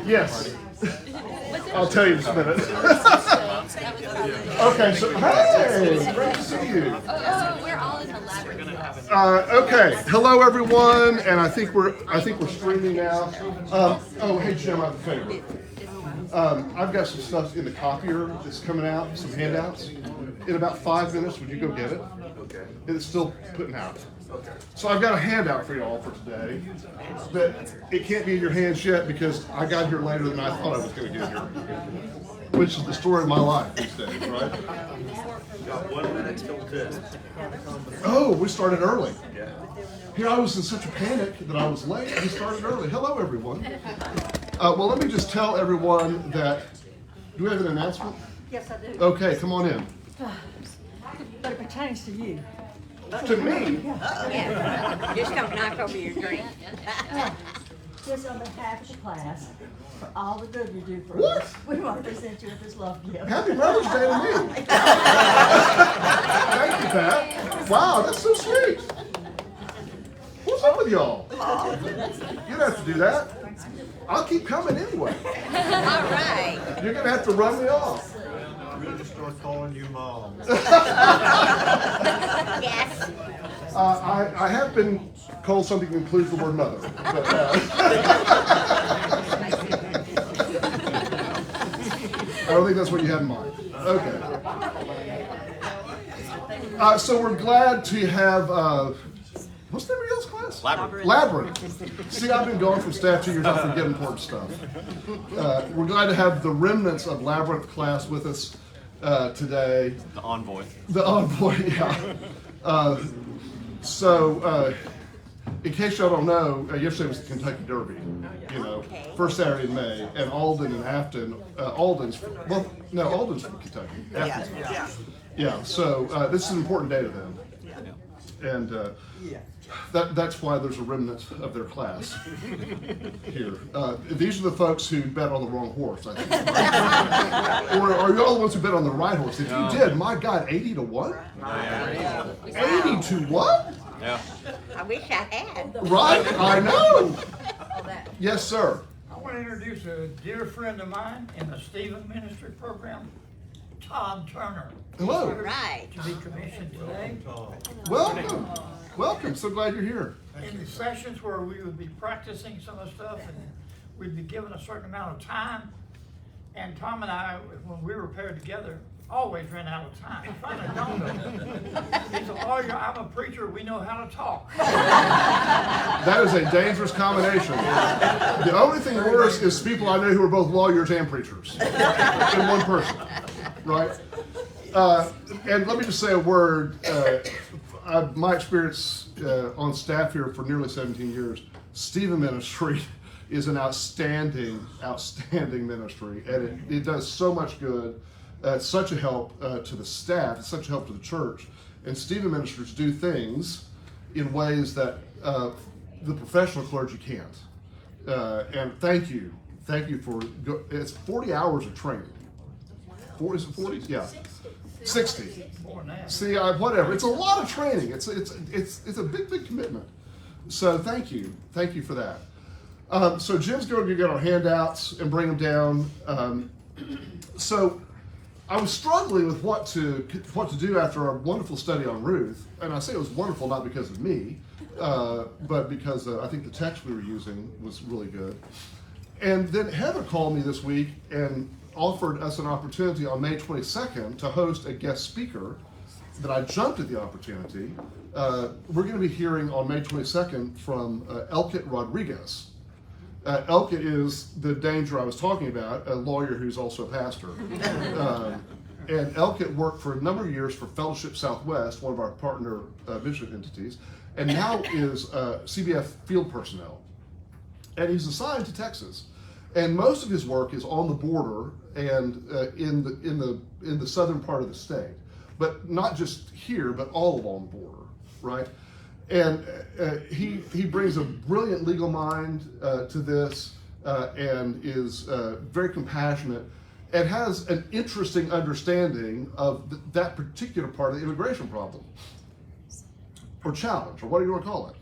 Yes. I'll tell you in just a minute. Okay, so hey, great to see you. We're all in the labyrinth. Okay, hello everyone, and I think we're streaming now. Hey Jim, I have a favor. I've got some stuff in the copier that's coming out, some handouts. In about 5 minutes, would you go get it? Okay. It's still putting out. Okay. So I've got a handout for y'all for today, but it can't be in your hands yet because I got here later than I thought I was going to get here, which is the story of my life these days, right? We got 1 minute till 10. Oh, we started early. Yeah. Here I was in such a panic that I was late. We started early. Hello, everyone. Well, let me just tell everyone that. Do we have an announcement? Yes, I do. Okay, come on in. But it pertains to you. To me. Yeah, just don't knock over your drink. Just on behalf of the class, for all the good you do for What? us, we want to present you with this love gift. Happy Mother's Day to me. Thank you, Pat. Wow, that's so sweet. What's up with y'all? You don't have to do that. I'll keep coming anyway. All right. You're going to have to run me off. I'm going to start calling you mom. Yes. I have been called something that includes the word mother. But, I don't think that's what you had in mind. Okay. So we're glad to have, what's the name of y'all's class? Labyrinth. See, I've been gone from staff 2 years, I forget important stuff. We're glad to have the remnants of Labyrinth class with us today. The envoy. The envoy, yeah. In case y'all don't know, yesterday was the Kentucky Derby, first Saturday in May, and Alden and Afton, Alden's from Kentucky. Afton's Yeah, so this is an important day to them. And that's why there's a remnant of their class here. These are the folks who bet on the wrong horse, I think. Or are you all the ones who bet on the right horse? If you did, my God, 80 to 1? 80 to 1? Yeah. I wish I had. Right? I know. Yes, sir. I want to introduce a dear friend of mine in the Stephen Ministry Program, Tom Turner, Hello. Right. to be commissioned today. Welcome. Welcome. So glad you're here. In the sessions where we would be practicing some of the stuff and we'd be given a certain amount of time. And Tom and I, when we were paired together, always ran out of time. Finally dawned on him. He's a lawyer, I'm a preacher, we know how to talk. That is a dangerous combination. The only thing worse is people I know who are both lawyers and preachers in one person, right? And let me just say a word. My experience on staff here for nearly 17 years, Stephen Ministry is an outstanding ministry, and it does so much good. It's such a help to the staff. It's such a help to the church. And Stephen ministers do things in ways that the professional clergy can't. And thank you for. It's 40 hours of training. Is it 40? Yeah, 60. More than that. See, whatever. It's a lot of training. It's a big commitment. So thank you for that. So Jim's going to get our handouts and bring them down. So I was struggling with what to do after our wonderful study on Ruth, and I say it was wonderful not because of me, but because I think the text we were using was really good. And then Heather called me this week and offered us an opportunity on May 22nd to host a guest speaker. That I jumped at the opportunity. We're going to be hearing on May 22nd from Elkit Rodriguez. Elkit is the danger I was talking about, a lawyer who's also a pastor. And Elkit worked for a number of years for Fellowship Southwest, one of our partner mission entities, and now is CBF field personnel. And he's assigned to Texas. And most of his work is on the border and in the southern part of the state. But not just here, but all along the border, right? And he brings a brilliant legal mind to this and is very compassionate and has an interesting understanding of that particular part of the immigration problem or challenge, or what do you want to call it?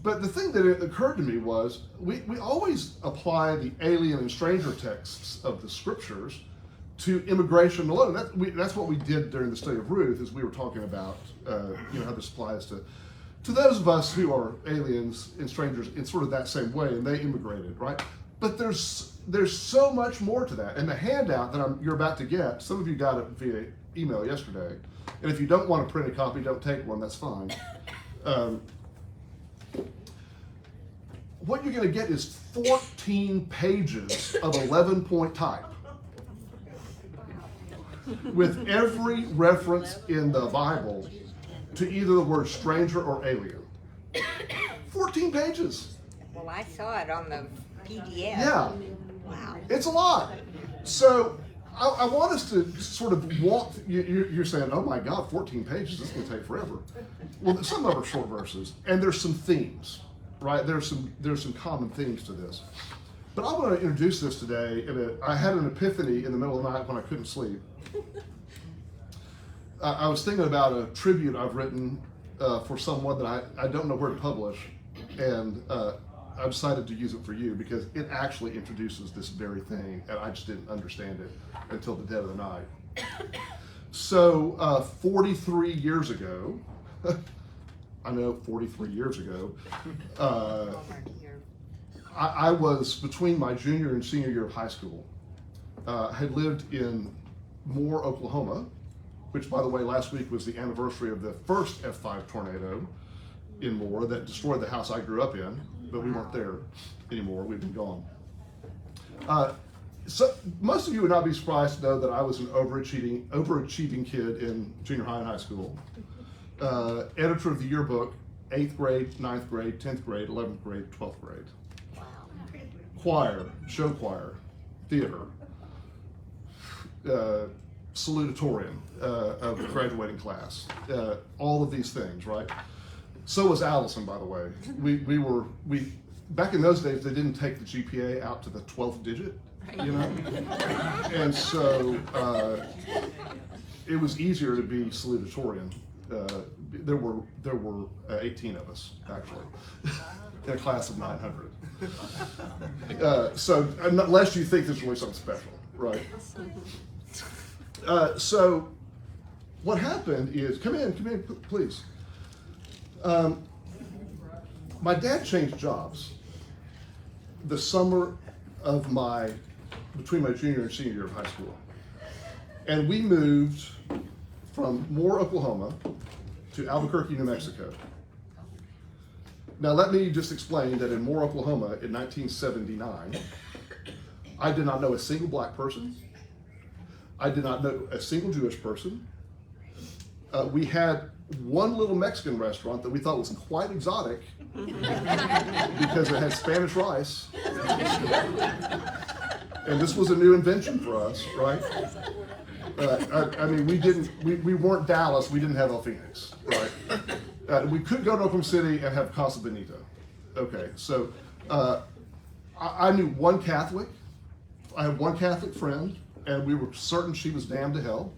But the thing that occurred to me was we always apply the alien and stranger texts of the scriptures to immigration alone. That's what we did during the study of Ruth, is we were talking about how this applies to those of us who are aliens and strangers in sort of that same way, and they immigrated, right? But there's so much more to that. And the handout that you're about to get, some of you got it via email yesterday, and if you don't want to print a copy, don't take one, that's fine. What you're going to get is 14 pages of 11-point type with every reference in the Bible to either the word stranger or alien. 14 pages. Well, I saw it on the PDF. Yeah. Wow. It's a lot. So I want us to sort of walk. You're saying, oh my God, 14 pages, this is going to take forever. Well, some of them are short verses, and there's some themes, right? There's some common themes to this. But I want to introduce this today. I had an epiphany in the middle of the night when I couldn't sleep. I was thinking about a tribute I've written for someone that I don't know where to publish, and I decided to use it for you because it actually introduces this very thing, and I just didn't understand it until the dead of the night. So 43 years ago, I know 43 years ago, I was between my junior and senior year of high school. Had lived in Moore, Oklahoma, which, by the way, last week was the anniversary of the first F5 tornado in Moore that destroyed the house I grew up in, but we weren't there anymore. We've been gone. So most of you would not be surprised to know that I was an overachieving kid in junior high and high school. Editor of the yearbook, 8th grade, 9th grade, 10th grade, 11th grade, 12th grade. Choir, show choir, theater, salutatorian of the graduating class, all of these things, right? So was Allison, by the way. We back in those days, they didn't take the GPA out to the 12th digit, you know? And so it was easier to be salutatorian. There were 18 of us, actually, in a class of 900. So unless you think there's really something special, right? So what happened is, come in, please. My dad changed jobs the summer of between my junior and senior year of high school. And we moved from Moore, Oklahoma to Albuquerque, New Mexico. Now let me just explain that in Moore, Oklahoma in 1979, I did not know a single black person. I did not know a single Jewish person. We had one little Mexican restaurant that we thought was quite exotic because it had Spanish rice. And this was a new invention for us, right? I mean, we weren't Dallas, we didn't have El Phoenix, right? We could go to Oklahoma City and have Casa Bonita. Okay, so I knew one Catholic. I had one Catholic friend, and we were certain she was damned to hell.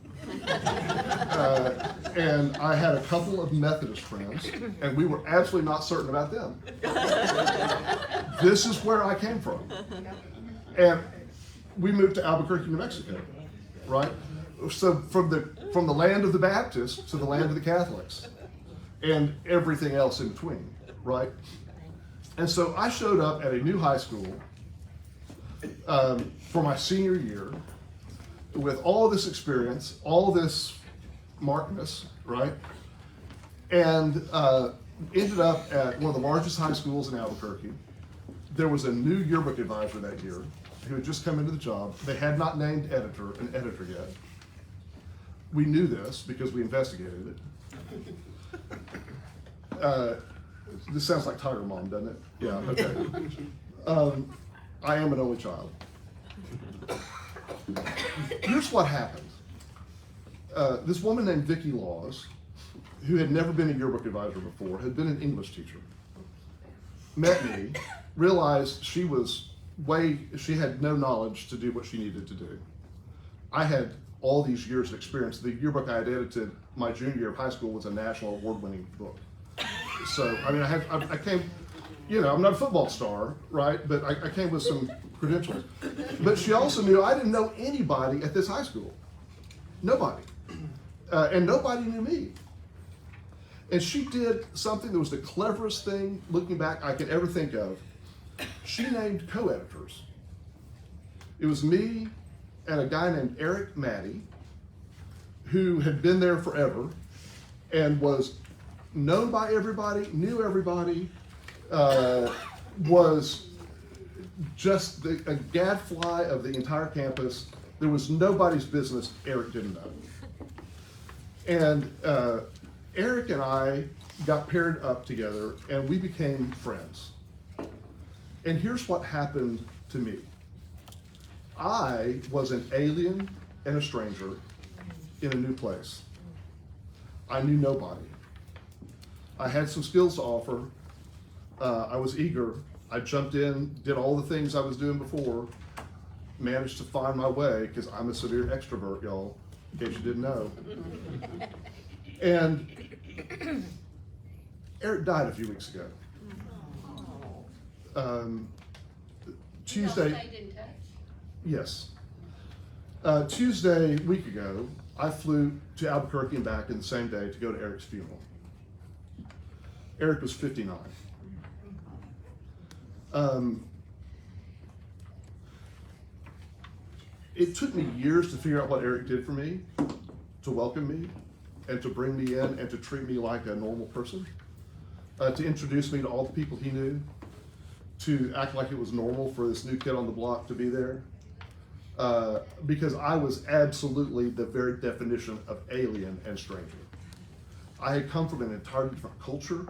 And I had a couple of Methodist friends, and we were absolutely not certain about them. This is where I came from. And we moved to Albuquerque, New Mexico, right? So from the land of the Baptists to the land of the Catholics, and everything else in between, right? And so I showed up at a new high school for my senior year with all this experience, all this smartness, right? And ended up at one of the largest high schools in Albuquerque. There was a new yearbook advisor that year who had just come into the job. They had not named an editor yet. We knew this because we investigated it. This sounds like Tiger Mom, doesn't it? Yeah, okay. I am an only child. Here's what happened. This woman named Vicki Laws, who had never been a yearbook advisor before, had been an English teacher, met me, realized she had no knowledge to do what she needed to do. I had all these years of experience. The yearbook I had edited my junior year of high school was a national award-winning book. So, I mean, I came, you know, I'm not a football star, right? But I came with some credentials. But she also knew I didn't know anybody at this high school. Nobody. And nobody knew me. And she did something that was the cleverest thing, looking back, I could ever think of. She named co-editors. It was me and a guy named Eric Maddie, who had been there forever and was known by everybody, knew everybody, was just a gadfly of the entire campus. There was nobody's business Eric didn't know. And Eric and I got paired up together and we became friends. And here's what happened to me. I was an alien and a stranger in a new place. I knew nobody. I had some skills to offer. I was eager. I jumped in, did all the things I was doing before, managed to find my way, because I'm a severe extrovert, y'all, in case you didn't know. And Eric died a few weeks ago. Tuesday. Stayed in touch? Yes. Tuesday, a week ago, I flew to Albuquerque and back in the same day to go to Eric's funeral. Eric was 59. It took me years to figure out what Eric did for me, to welcome me, and to bring me in, and to treat me like a normal person, to introduce me to all the people he knew, to act like it was normal for this new kid on the block to be there. Because I was absolutely the very definition of alien and stranger. I had come from an entirely different culture.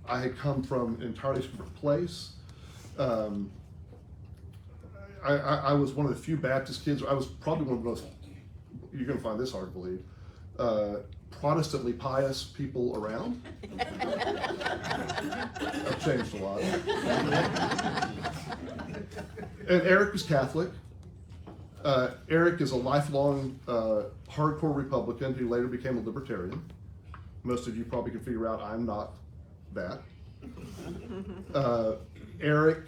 I had come from an entirely different place. I was one of the few Baptist kids. I was probably one of the most, you're going to find this hard to believe, Protestantly pious people around. I've changed a lot. And Eric was Catholic. Eric is a lifelong hardcore Republican who later became a libertarian. Most of you probably can figure out I'm not that. Eric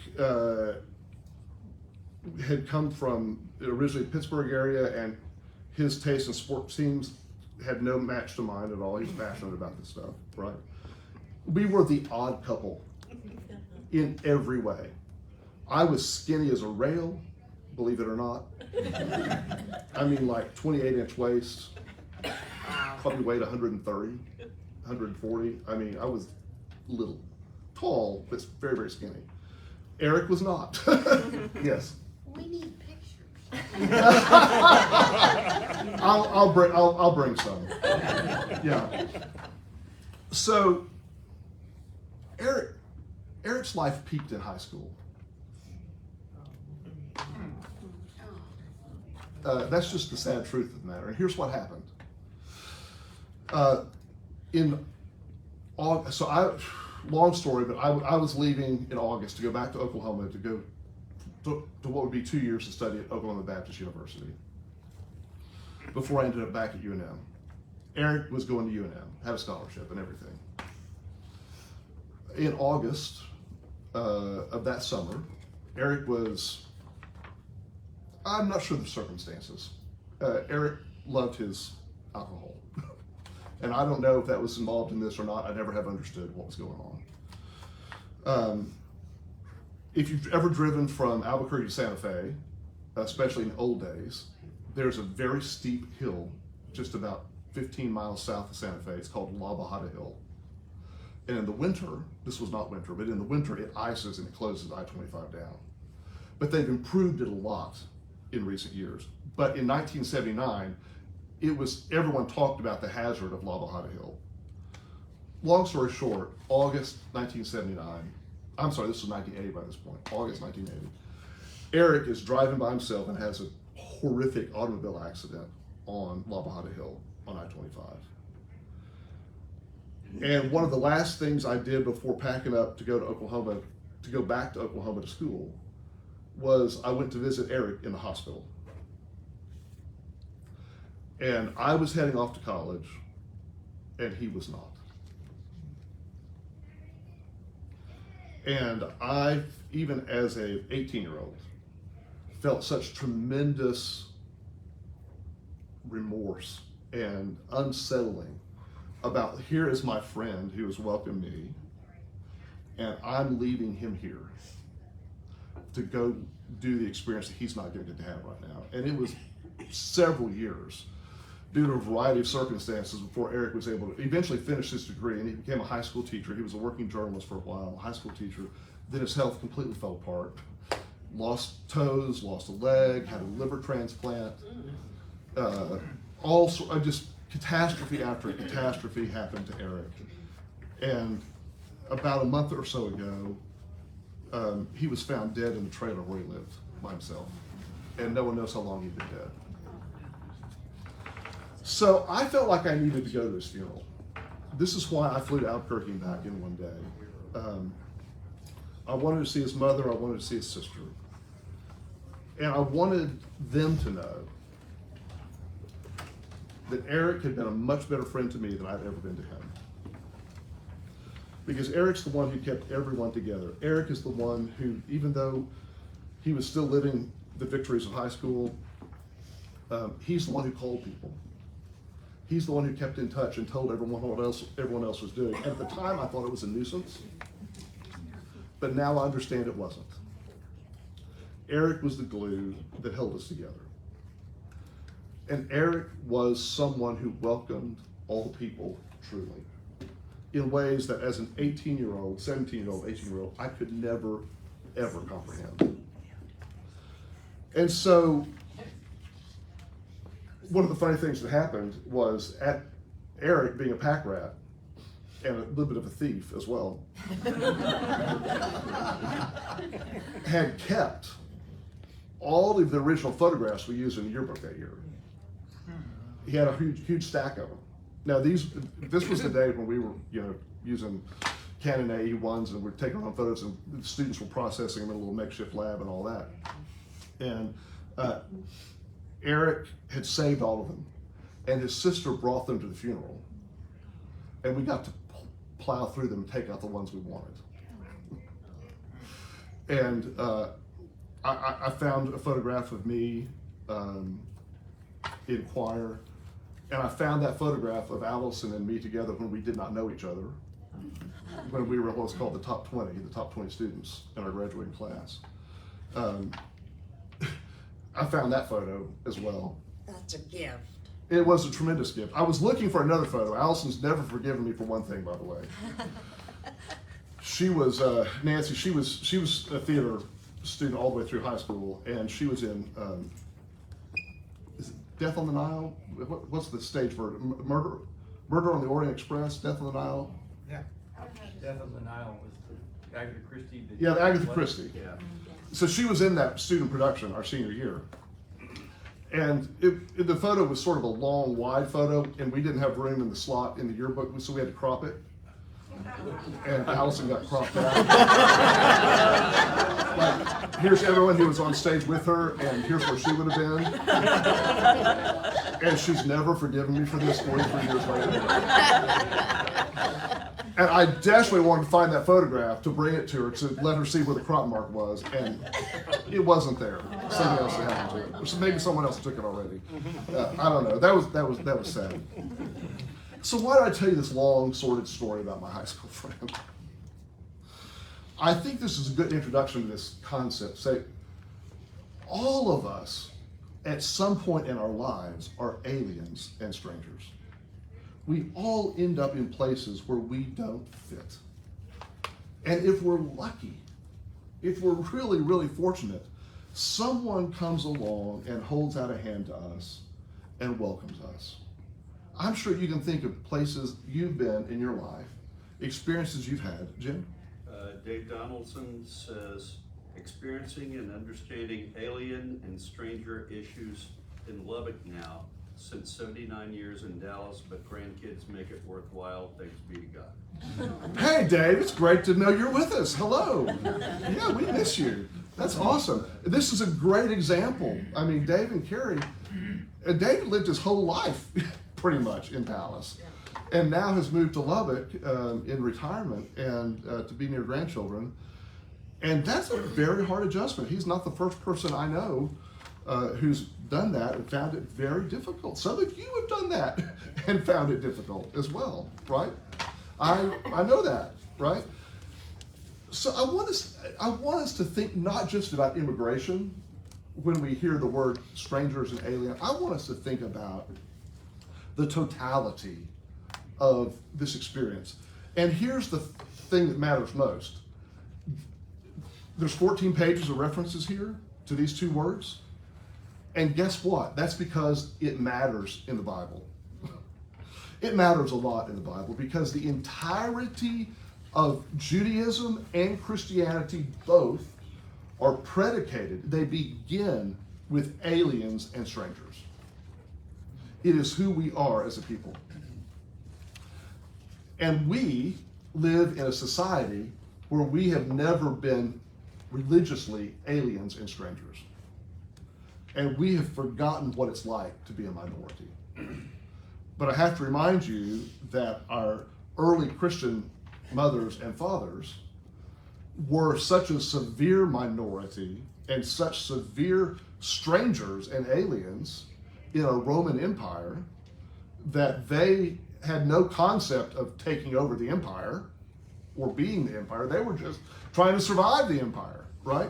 had come from originally the Pittsburgh area, and his taste in sports teams had no match to mine at all. He was passionate about this stuff, right? We were the odd couple in every way. I was skinny as a rail, believe it or not. I mean, like 28-inch waist, probably weighed 130, 140. I mean, I was little, tall, but very, very skinny. Eric was not. Yes. We need pictures. I'll bring some. Yeah. So Eric's life peaked in high school. That's just the sad truth of the matter. And here's what happened. Long story, but I was leaving in August to go back to Oklahoma to go to what would be 2 years to study at Oklahoma Baptist University before I ended up back at UNM. Eric was going to UNM, had a scholarship and everything. In August of that summer, Eric was, I'm not sure the circumstances. Eric loved his alcohol. And I don't know if that was involved in this or not. I never have understood what was going on. If you've ever driven from Albuquerque to Santa Fe, especially in the old days, there's a very steep hill just about 15 miles south of Santa Fe. It's called La Bajada Hill. And in the winter, this was not winter, but in the winter it ices and it closes I-25 down. But they've improved it a lot in recent years. But in 1979, everyone talked about the hazard of La Bajada Hill. Long story short, August 1979, I'm sorry, this was 1980 by this point, August 1980. Eric is driving by himself and has a horrific automobile accident on La Bajada Hill on I-25. And one of the last things I did before packing up to go to Oklahoma, to go back to Oklahoma to school, was I went to visit Eric in the hospital. And I was heading off to college, and he was not. And I, even as a 18-year-old, felt such tremendous remorse and unsettling about, here is my friend who has welcomed me, and I'm leaving him here to go do the experience that he's not going to get to have right now. And it was several years, due to a variety of circumstances, before Eric was able to eventually finish his degree, and he became a high school teacher. He was a working journalist for a while, a high school teacher. Then his health completely fell apart. Lost toes, lost a leg, had a liver transplant. Just catastrophe after catastrophe happened to Eric. And about a month or so ago, he was found dead in the trailer where he lived by himself. And no one knows how long he'd been dead. So I felt like I needed to go to his funeral. This is why I flew to Albuquerque and back in one day. I wanted to see his mother, I wanted to see his sister. And I wanted them to know that Eric had been a much better friend to me than I'd ever been to him. Because Eric's the one who kept everyone together. Eric is the one who, even though he was still living the victories of high school, he's the one who called people. He's the one who kept in touch and told everyone what everyone else was doing. At the time, I thought it was a nuisance, but now I understand it wasn't. Eric was the glue that held us together. And Eric was someone who welcomed all the people truly, in ways that as an 18-year-old, 17-year-old, 18-year-old, I could never, ever comprehend. And so, one of the funny things that happened was, at Eric being a pack rat, and a little bit of a thief as well, had kept all of the original photographs we used in the yearbook that year. He had a huge stack of them. Now this was the day when we were, using Canon AE1s, and we're taking on photos, and the students were processing them in a little makeshift lab and all that. And Eric had saved all of them, and his sister brought them to the funeral, and we got to plow through them and take out the ones we wanted. And I found a photograph of me in choir, and I found that photograph of Allison and me together when we did not know each other, when we were what's called the top 20 students in our graduating class. I found that photo as well. That's a gift. It was a tremendous gift. I was looking for another photo. Allison's never forgiven me for one thing, by the way. She was, Nancy, she was a theater student all the way through high school, and she was in, is it Death on the Nile? What's the stage version? Murder on the Orient Express, Death on the Nile? Yeah. Death on the Nile was the Agatha Christie. Yeah, the Agatha Christie. Yeah. So she was in that student production our senior year. And the photo was sort of a long, wide photo, and we didn't have room in the slot in the yearbook, so we had to crop it. And Allison got cropped out. Like, here's everyone who was on stage with her, and here's where she would have been. And she's never forgiven me for this 43 years later. And I desperately wanted to find that photograph to bring it to her, to let her see where the crop mark was, and it wasn't there. Somebody else had happened to it. Or maybe someone else took it already. I don't know. That was sad. So why did I tell you this long, sordid story about my high school friend? I think this is a good introduction to this concept. Say, all of us, at some point in our lives, are aliens and strangers. We all end up in places where we don't fit. And if we're lucky, if we're really, really fortunate, someone comes along and holds out a hand to us and welcomes us. I'm sure you can think of places you've been in your life, experiences you've had. Jim? Dave Donaldson says, experiencing and understanding alien and stranger issues in Lubbock now, since 79 years in Dallas, but grandkids make it worthwhile, thanks be to God. Hey Dave, it's great to know you're with us. Hello. Yeah, we miss you. That's awesome. This is a great example. I mean, Dave and Carrie, Dave lived his whole life pretty much in Dallas, and now has moved to Lubbock in retirement and to be near grandchildren. And that's a very hard adjustment. He's not the first person I know who's done that and found it very difficult. Some of you have done that and found it difficult as well, right? I know that, right? So I want us to think not just about immigration when we hear the word strangers and alien. I want us to think about the totality of this experience. And here's the thing that matters most. There's 14 pages of references here to these two words. And guess what? That's because it matters in the Bible. It matters a lot in the Bible because the entirety of Judaism and Christianity both are predicated. They begin with aliens and strangers. It is who we are as a people. And we live in a society where we have never been religiously aliens and strangers. And we have forgotten what it's like to be a minority. But I have to remind you that our early Christian mothers and fathers were such a severe minority and such severe strangers and aliens in a Roman Empire that they had no concept of taking over the empire or being the empire. They were just trying to survive the empire, right?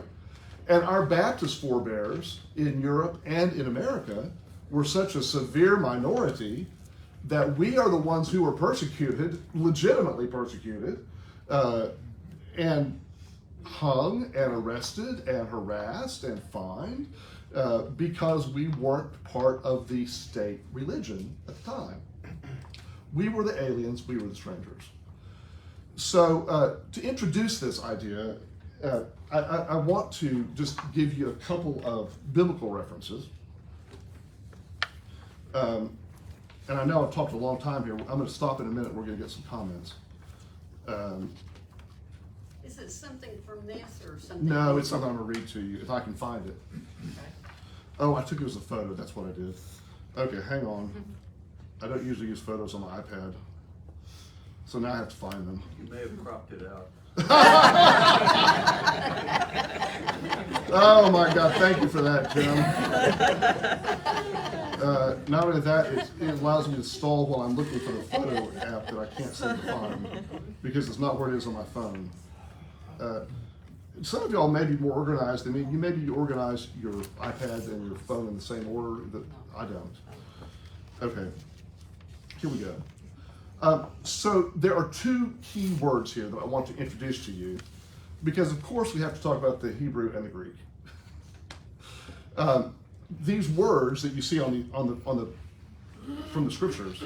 And our Baptist forebears in Europe and in America were such a severe minority that we are the ones who were persecuted, legitimately persecuted, and hung and arrested and harassed and fined because we weren't part of the state religion at the time. We were the aliens, we were the strangers. So to introduce this idea, I want to just give you a couple of biblical references. And I know I've talked a long time here. I'm going to stop in a minute. We're going to get some comments. Is it something from this or something? No, it's something I'm going to read to you if I can find it. Okay. Oh, I took it as a photo. That's what I did. Okay, hang on. I don't usually use photos on my iPad. So now I have to find them. You may have cropped it out. Oh my God, thank you for that, Jim. Not only that, it allows me to stall while I'm looking for the photo app that I can't seem to find because it's not where it is on my phone. Some of y'all may be more organized than me. You maybe you organize your iPad and your phone in the same order. That I don't. Okay, here we go. So there are two key words here that I want to introduce to you because of course we have to talk about the Hebrew and the Greek. These words that you see from the scriptures,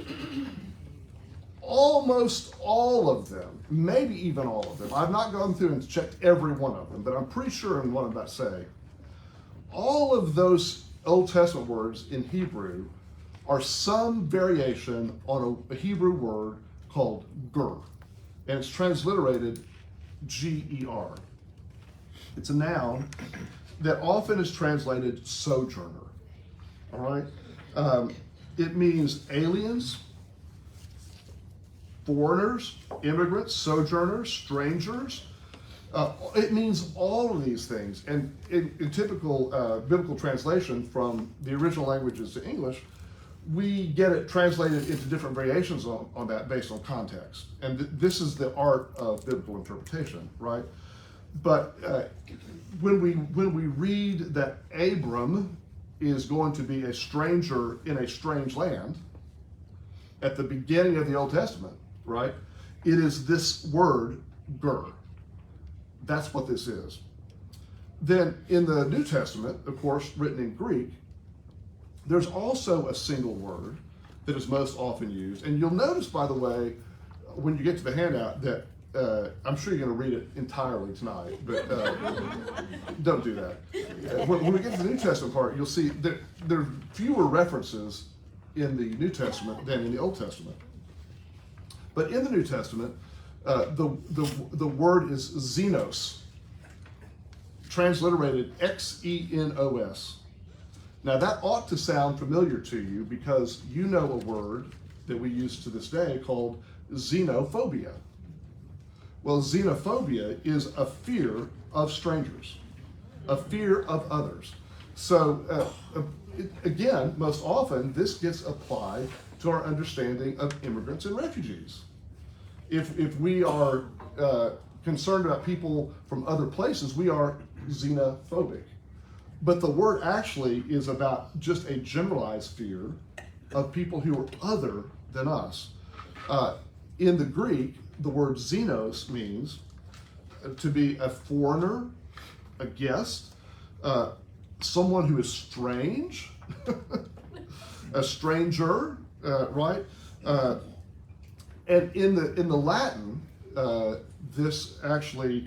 almost all of them, maybe even all of them, I've not gone through and checked every one of them, but I'm pretty sure in what I'm about to say, all of those Old Testament words in Hebrew are some variation on a Hebrew word called ger, and it's transliterated G-E-R. It's a noun that often is translated sojourner, all right? It means aliens, foreigners, immigrants, sojourners, strangers. It means all of these things. And in typical biblical translation from the original languages to English, we get it translated into different variations on that based on context. And this is the art of biblical interpretation, right? But when we read that Abram is going to be a stranger in a strange land at the beginning of the Old Testament, right? It is this word, ger. That's what this is. Then in the New Testament, of course, written in Greek, there's also a single word that is most often used. And you'll notice, by the way, when you get to the handout that I'm sure you're going to read it entirely tonight, but don't do that. When we get to the New Testament part, you'll see that there are fewer references in the New Testament than in the Old Testament. But in the New Testament, the word is xenos, transliterated X-E-N-O-S. Now that ought to sound familiar to you because you know a word that we use to this day called xenophobia. Well, xenophobia is a fear of strangers, a fear of others. So again, most often this gets applied to our understanding of immigrants and refugees. If we are concerned about people from other places, we are xenophobic. But the word actually is about just a generalized fear of people who are other than us. In the Greek, the word xenos means to be a foreigner, a guest, someone who is strange, a stranger, right? And in the Latin, this actually,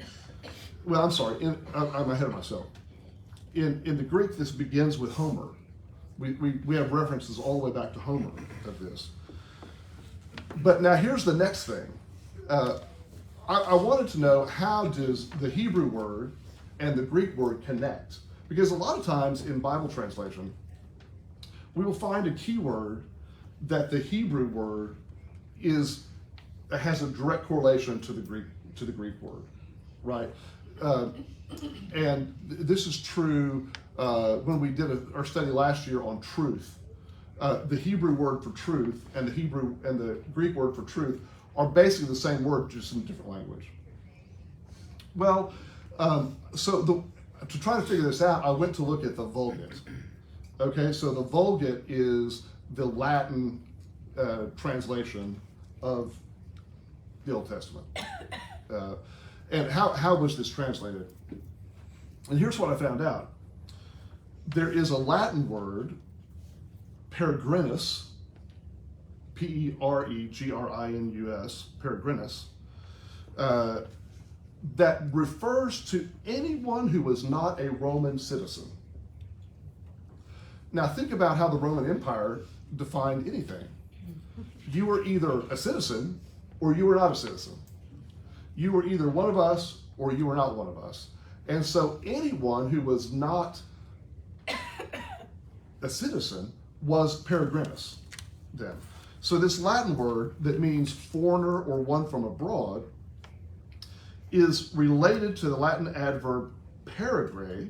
well, I'm sorry, I'm ahead of myself. In the Greek, this begins with Homer. We have references all the way back to Homer of this. But now here's the next thing. I wanted to know, how does the Hebrew word and the Greek word connect? Because a lot of times in Bible translation, we will find a key word that the Hebrew word has a direct correlation to the Greek word, right? And this is true when we did our study last year on truth. The Hebrew word for truth and the Greek word for truth are basically the same word, just in a different language. Well, to try to figure this out, I went to look at the Vulgate. Okay, so the Vulgate is the Latin translation of the Old Testament. And how was this translated? And here's what I found out. There is a Latin word, peregrinus, Peregrinus, peregrinus, that refers to anyone who was not a Roman citizen. Now think about how the Roman Empire defined anything. You were either a citizen or you were not a citizen. You were either one of us or you were not one of us. And so anyone who was not a citizen was peregrinus then. So this Latin word that means foreigner or one from abroad is related to the Latin adverb perigre,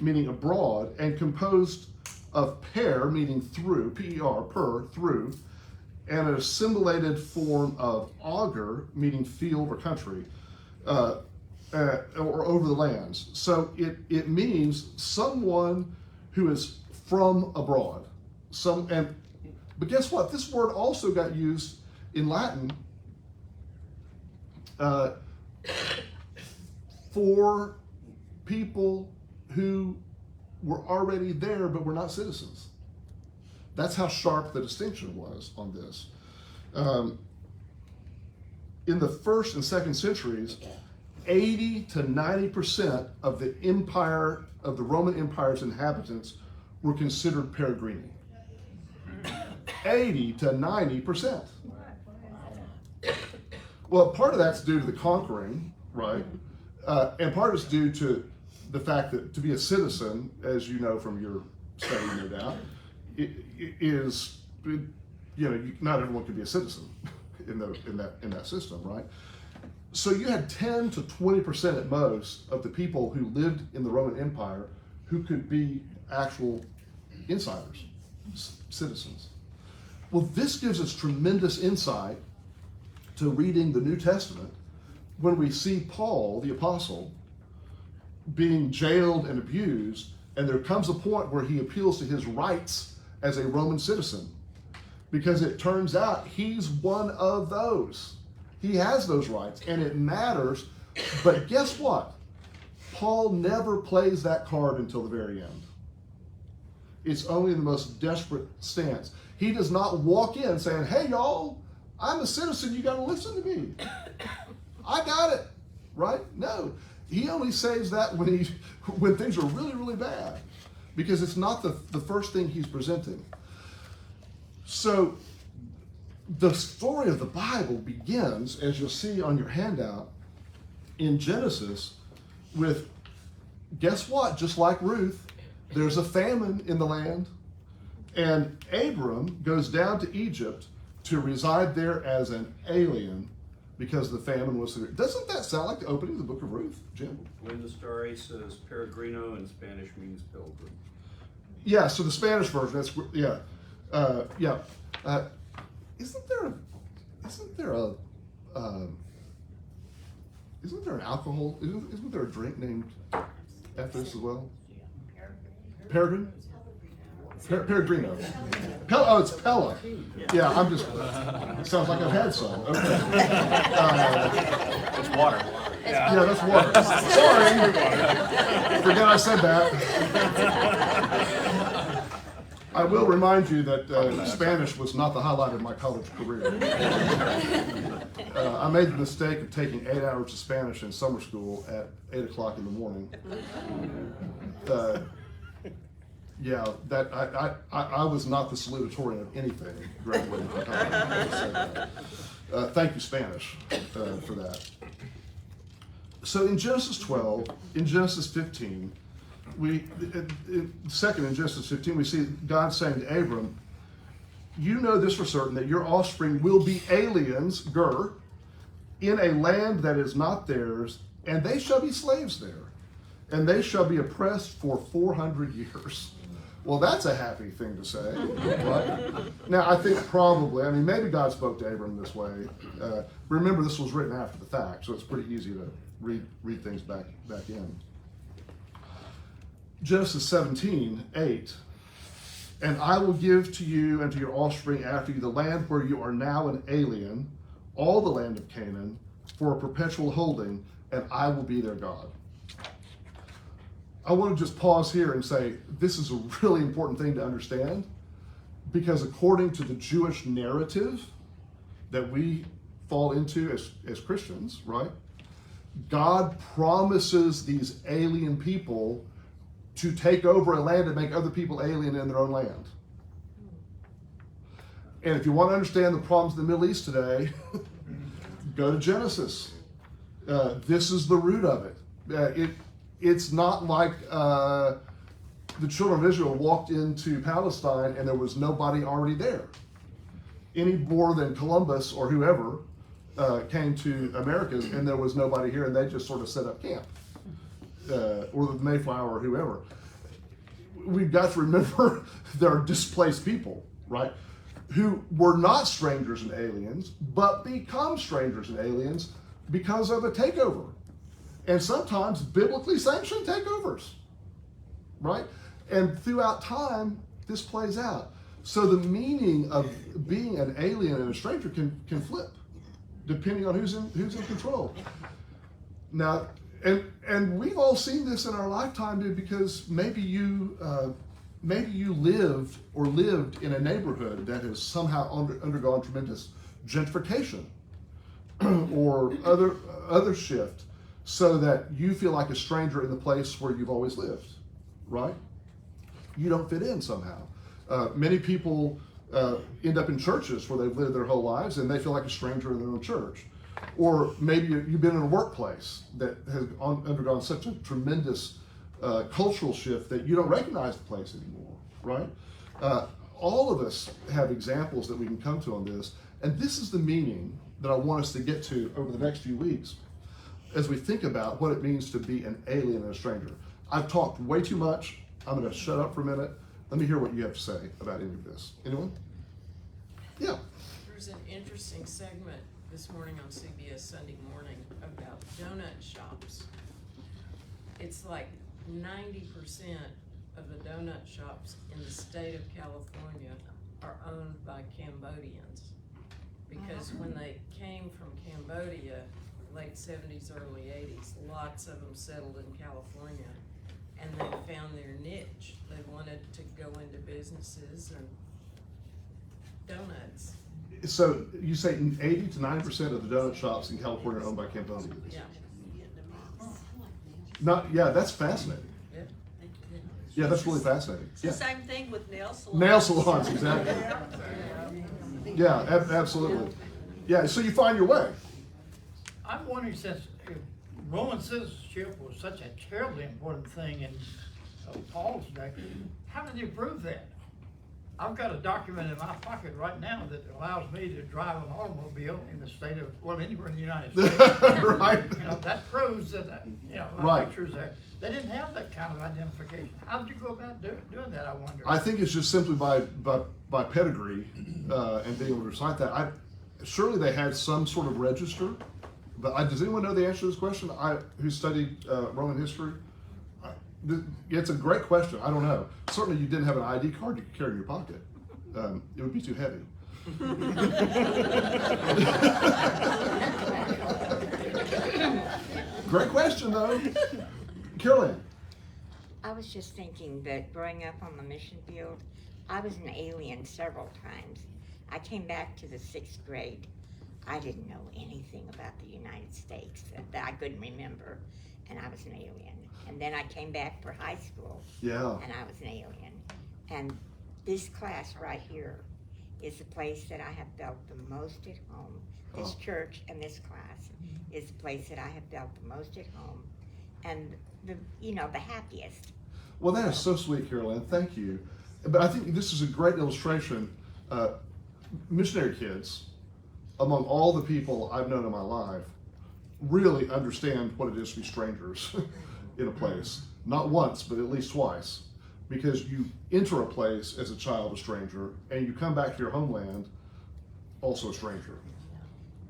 meaning abroad, and composed of per, meaning through, P-E-R, per, through, and an assimilated form of auger, meaning field or country, or over the lands. So it means someone who is from abroad. But guess what? This word also got used in Latin for people who were already there but were not citizens. That's how sharp the distinction was on this. In the 1st and 2nd centuries, 80 to 90% of the empire, of the Roman Empire's inhabitants were considered peregrini. 80 to 90%. Well, part of that's due to the conquering, right? And part is due to the fact that to be a citizen, as you know from your study, no doubt, not everyone can be a citizen in that system, right? So you had 10 to 20% at most of the people who lived in the Roman Empire who could be actual insiders, citizens. Well, this gives us tremendous insight to reading the New Testament when we see Paul, the apostle, being jailed and abused, and there comes a point where he appeals to his rights as a Roman citizen, because it turns out he's one of those. He has those rights, and it matters. But guess what? Paul never plays that card until the very end. It's only in the most desperate stance. He does not walk in saying, "Hey, y'all, I'm a citizen. You got to listen to me. I got it." Right? No. He only says that when things are really, really bad, because it's not the first thing he's presenting. So the story of the Bible begins, as you'll see on your handout, in Genesis with, guess what? Just like Ruth, there's a famine in the land, and Abram goes down to Egypt to reside there as an alien because the famine was severe. Doesn't that sound like the opening of the book of Ruth, Jim? Linda Starry says peregrino in Spanish means pilgrim. Yeah, so the Spanish version, that's, yeah. Isn't there an alcohol, isn't there a drink named after this as well? Peregrine? Peregrino. Oh, it's Pella. Yeah, I'm just, sounds like I've had some. Okay. It's water. Yeah, that's water. Sorry. Forget I said that. I will remind you that Spanish was not the highlight of my college career. I made the mistake of taking 8 hours of Spanish in summer school at 8 o'clock in the morning. Yeah, that I was not the salutatorian of anything graduating from college. I just said that. Thank you, Spanish, for that. So in Genesis 12, in Genesis 15, second in Genesis 15, we see God saying to Abram, "You know this for certain, that your offspring will be aliens, Ger, in a land that is not theirs, and they shall be slaves there, and they shall be oppressed for 400 years." Well, that's a happy thing to say, right? Now, I think probably, maybe God spoke to Abram this way. Remember, this was written after the fact, so it's pretty easy to read things back in. Genesis 17:8, "And I will give to you and to your offspring after you the land where you are now an alien, all the land of Canaan, for a perpetual holding, and I will be their God." I want to just pause here and say this is a really important thing to understand, because according to the Jewish narrative that we fall into as Christians, right? God promises these alien people to take over a land and make other people alien in their own land. And if you want to understand the problems in the Middle East today, go to Genesis. This is the root of it. It's not like the children of Israel walked into Palestine and there was nobody already there. Any more than Columbus or whoever came to America and there was nobody here and they just sort of set up camp. Or the Mayflower or whoever. We've got to remember there are displaced people, right? Who were not strangers and aliens, but become strangers and aliens because of a takeover. And sometimes biblically sanctioned takeovers, right? And throughout time, this plays out. So the meaning of being an alien and a stranger can flip, depending on who's in control. Now, and we've all seen this in our lifetime, dude, because maybe you lived in a neighborhood that has somehow undergone tremendous gentrification or other shift, so that you feel like a stranger in the place where you've always lived, right? You don't fit in somehow. Many people end up in churches where they've lived their whole lives and they feel like a stranger in their own church. Or maybe you've been in a workplace that has undergone such a tremendous cultural shift that you don't recognize the place anymore, right? All of us have examples that we can come to on this, and this is the meaning that I want us to get to over the next few weeks as we think about what it means to be an alien and a stranger. I've talked way too much. I'm going to shut up for a minute. Let me hear what you have to say about any of this. Anyone? Yeah. There's an interesting segment this morning on CBS Sunday Morning about donut shops. It's like 90% of the donut shops in the state of California are owned by Cambodians. Because when they came from Cambodia, late 70s, early 80s, lots of them settled in California and they found their niche. They wanted to go into businesses and donuts. So you say 80 to 90% of the donut shops in California are owned by Cambodians? Yeah. That's fascinating. Yeah. Yeah, that's really fascinating. It's the same thing with nail salons. Nail salons, exactly. Yeah, absolutely. Yeah, so you find your way. I'm wondering, since Roman citizenship was such a terribly important thing in Paul's day, how did they prove that? I've got a document in my pocket right now that allows me to drive an automobile in the state of, well, anywhere in the United States. Right. You know, that proves that, you know, my Right. picture's there. They didn't have that kind of identification. How did you go about doing that, I wonder? I think it's just simply by pedigree and being able to recite that. Surely they had some sort of register, but does anyone know the answer to this question? Who studied Roman history? It's a great question. I don't know. Certainly, you didn't have an ID card you could carry in your pocket. It would be too heavy. Great question, though. Carolyn. I was just thinking that growing up on the mission field, I was an alien several times. I came back to the 6th grade. I didn't know anything about the United States that I couldn't remember, and I was an alien. And then I came back for high school, Yeah. and I was an alien. And this class right here is the place that I have felt the most at home. This church and this class is the place that I have felt the most at home, and the happiest. Well, that is so sweet, Carolyn. Thank you. But I think this is a great illustration. Missionary kids, among all the people I've known in my life, really understand what it is to be strangers in a place. Not once, but at least twice. Because you enter a place as a child, a stranger, and you come back to your homeland, also a stranger.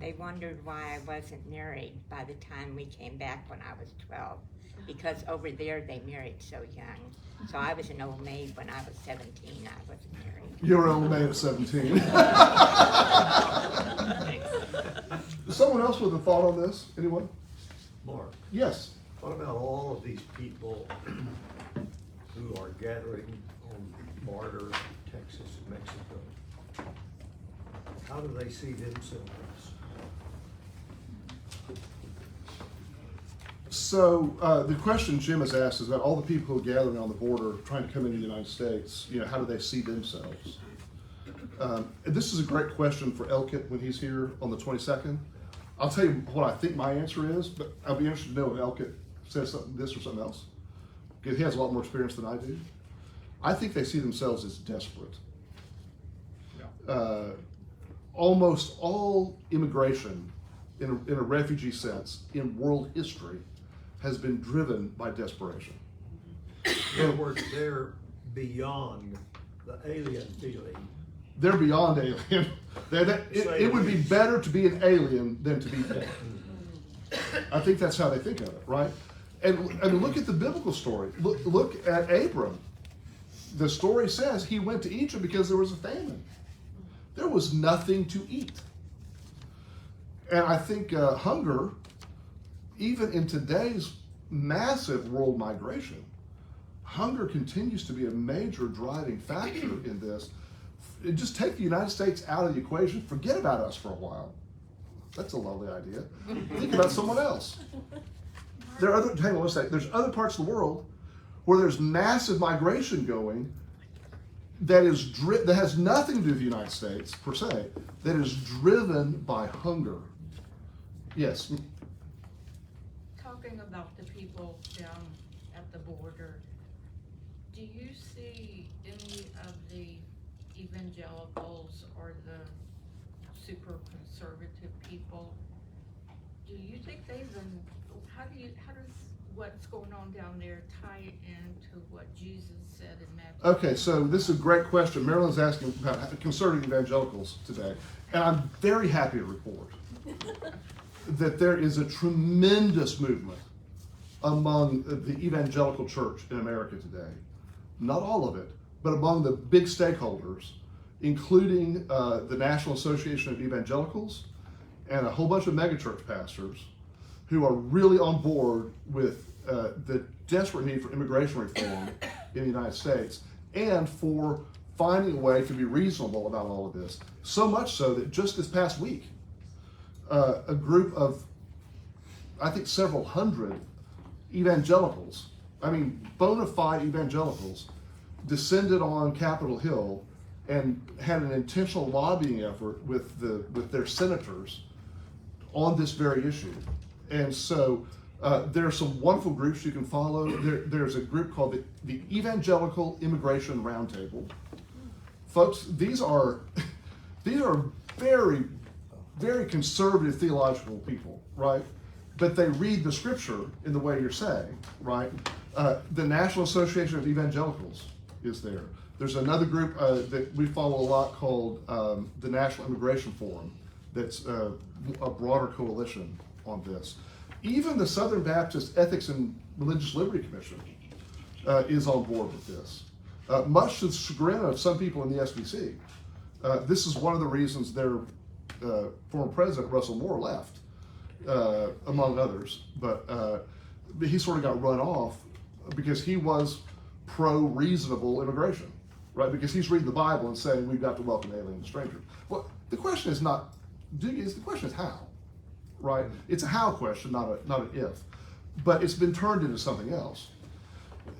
They wondered why I wasn't married by the time we came back when I was 12. Because over there they married so young. So I was an old maid when I was 17. I wasn't married. You were an old man at 17. Someone else with a thought on this? Anyone? Mark, Yes. what about all of these people who are gathering on the border of Texas and Mexico? How do they see themselves? So the question Jim has asked is about all the people who are gathering on the border trying to come into the United States. You know, how do they see themselves? This is a great question for Elkett when he's here on the 22nd. I'll tell you what I think my answer is, but I'll be interested to know if Elkett says this or something else, because he has a lot more experience than I do. I think they see themselves as desperate. Almost all immigration, in a refugee sense, in world history, has been driven by desperation. In other words, they're beyond the alien feeling. They're beyond alien. It would be better to be an alien than to be dead. I think that's how they think of it, right? And look at the biblical story. Look at Abram. The story says he went to Egypt because there was a famine. There was nothing to eat. And I think hunger, even in today's massive world migration, hunger continues to be a major driving factor in this. Just take the United States out of the equation. Forget about us for a while. That's a lovely idea. Think about someone else. Hang on one second. There's other parts of the world where there's massive migration going that has nothing to do with the United States per se, that is driven by hunger. Yes. Talking about the people down at the border, do you see any of the evangelicals or the super conservative people? Do you think they've been? How does what's going on down there tie into what Jesus said in Matthew? Okay, so this is a great question. Marilyn's asking about concerning evangelicals today, and I'm very happy to report that there is a tremendous movement among the evangelical church in America today. Not all of it, but among the big stakeholders, including the National Association of Evangelicals and a whole bunch of megachurch pastors who are really on board with the desperate need for immigration reform in the United States and for finding a way to be reasonable about all of this. So much so that just this past week, a group of, I think, several hundred evangelicals, bona fide evangelicals, descended on Capitol Hill and had an intentional lobbying effort with their senators on this very issue. And so there are some wonderful groups you can follow. There's a group called the Evangelical Immigration Roundtable. folks, these are very, very conservative theological people, right? But they read the scripture in the way you're saying, right? The National Association of Evangelicals is there. There's another group that we follow a lot called the National Immigration Forum that's a broader coalition on this. Even the Southern Baptist Ethics and Religious Liberty Commission is on board with this. Much to the chagrin of some people in the SBC. This is one of the reasons their former president, Russell Moore, left, among others. But he sort of got run off because he was pro-reasonable immigration, right? Because he's reading the Bible and saying we've got to welcome aliens and strangers. Well, the question is not the question is how, right? It's a how question, not an if. But it's been turned into something else.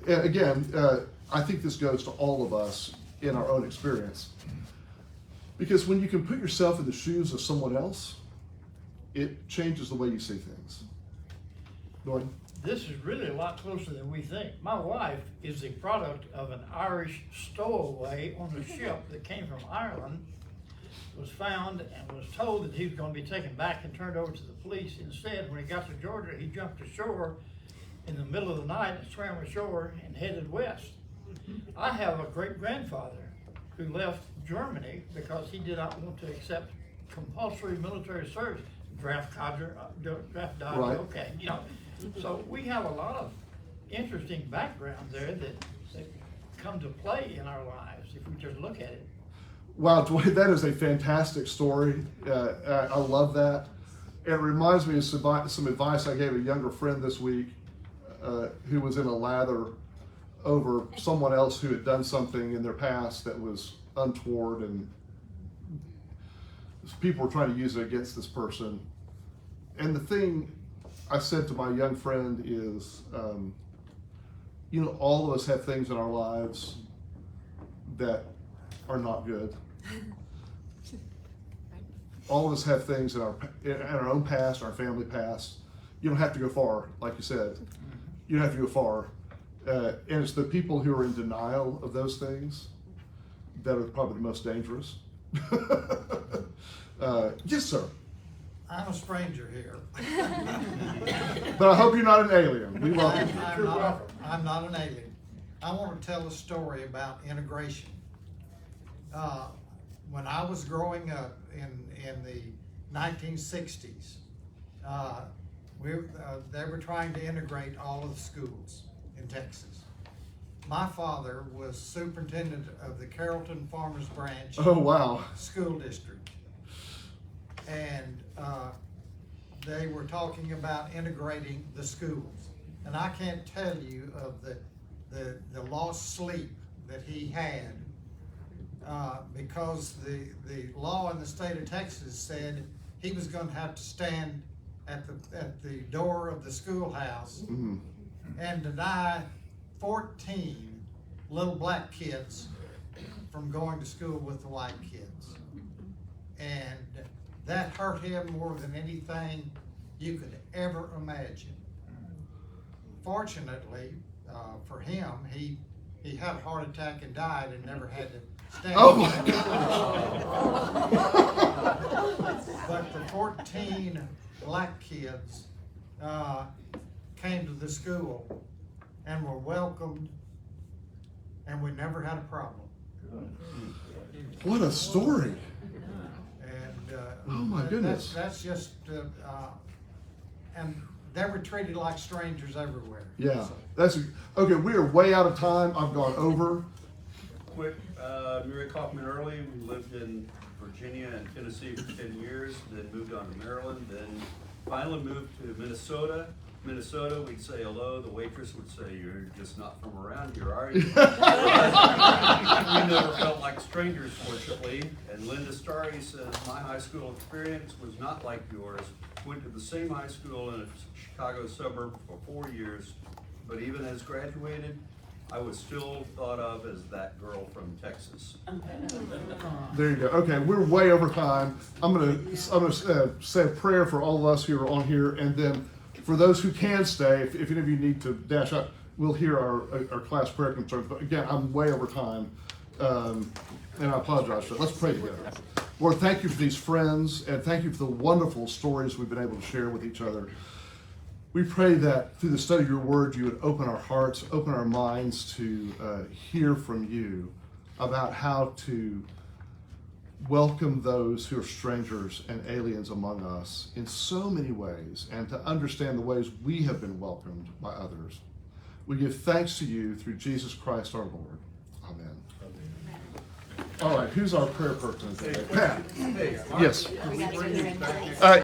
And again, I think this goes to all of us in our own experience. Because when you can put yourself in the shoes of someone else, it changes the way you see things. Dwayne? This is really a lot closer than we think. My wife is the product of an Irish stowaway on a ship that came from Ireland, was found and was told that he was going to be taken back and turned over to the police. Instead, when he got to Georgia, he jumped ashore in the middle of the night and swam ashore and headed west. I have a great-grandfather who left Germany because he did not want to accept compulsory military service. Draft dodger, Right. okay, you know. So we have a lot of interesting background there that come to play in our lives if we just look at it. Wow, Dwayne, that is a fantastic story. I love that. It reminds me of some advice I gave a younger friend this week who was in a lather over someone else who had done something in their past that was untoward, and people were trying to use it against this person. And the thing I said to my young friend is, all of us have things in our lives that are not good. All of us have things in our own past, our family past. You don't have to go far, like you said. You don't have to go far. And it's the people who are in denial of those things that are probably the most dangerous. Yes, sir. I'm a stranger here. But I hope you're not an alien. We welcome you. I'm not an alien. I want to tell a story about integration. When I was growing up in the 1960s, they were trying to integrate all of the schools in Texas. My father was superintendent of the Carrollton Farmers Branch Oh, wow. School District. And they were talking about integrating the schools. And I can't tell you of the lost sleep that he had because the law in the state of Texas said he was going to have to stand at the door of the schoolhouse and deny 14 little black kids from going to school with the white kids. And that hurt him more than anything you could ever imagine. Fortunately, for him, he had a heart attack and died and never had to stand. Oh my God. But the 14 black kids came to the school and were welcomed, and we never had a problem. What a story. And Oh my goodness. That's just, and they were treated like strangers everywhere. Yeah. Okay, we are way out of time. I've gone over. Quick, Mary Kaufman Early, we lived in Virginia and Tennessee for 10 years, then moved on to Maryland, then finally moved to Minnesota. Minnesota, we'd say hello, the waitress would say, "You're just not from around here, are you?" We never felt like strangers, fortunately. And Linda Starry says, "My high school experience was not like yours. Went to the same high school in a Chicago suburb for 4 years, but even as graduated, I was still thought of as that girl from Texas." There you go. Okay, we're way over time. I'm gonna say a prayer for all of us who are on here, and then for those who can stay, if any of you need to dash out, we'll hear our class prayer concerns. But again, I'm way over time. and I apologize for that. Let's pray together. Lord, thank you for these friends, and thank you for the wonderful stories we've been able to share with each other. We pray that through the study of your word, you would open our hearts, open our minds to hear from you about how to welcome those who are strangers and aliens among us in so many ways, and to understand the ways we have been welcomed by others. We give thanks to you through Jesus Christ our Lord. Amen. All right, who's our prayer person today? Pat. Yes.